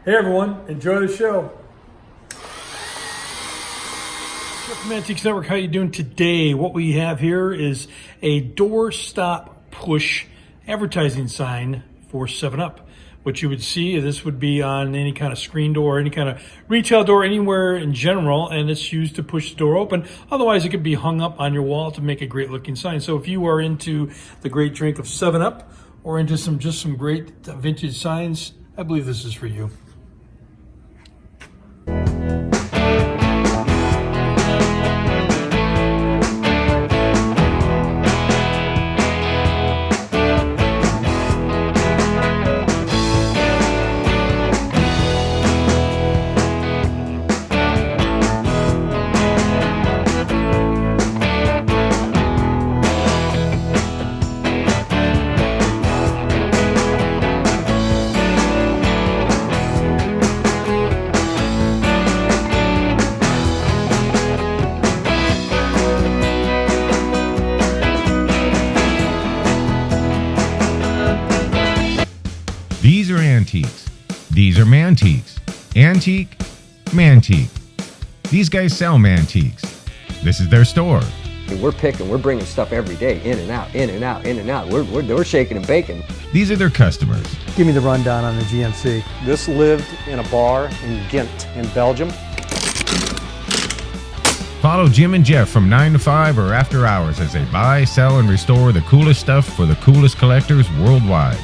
Hey everyone, enjoy the show. From Mantiques Network, how you doing today? What we have here is a doorstop push advertising sign for 7UP. What you would see, this would be on any kind of screen door, any kind of retail door, anywhere in general, and it's used to push the door open. Otherwise, it could be hung up on your wall to make a great looking sign. So if you are into the great drink of 7UP or into some great vintage signs, I believe this is for you. These are antiques. These are mantiques. Antique, mantique. These guys sell mantiques. This is their store. We're bringing stuff every day, in and out, in and out, in and out. We're shaking and baking. These are their customers. Give me the rundown on the GMC. This lived in a bar in Ghent in Belgium. Follow Jim and Jeff from 9 to 5 or after hours as they buy, sell, and restore the coolest stuff for the coolest collectors worldwide.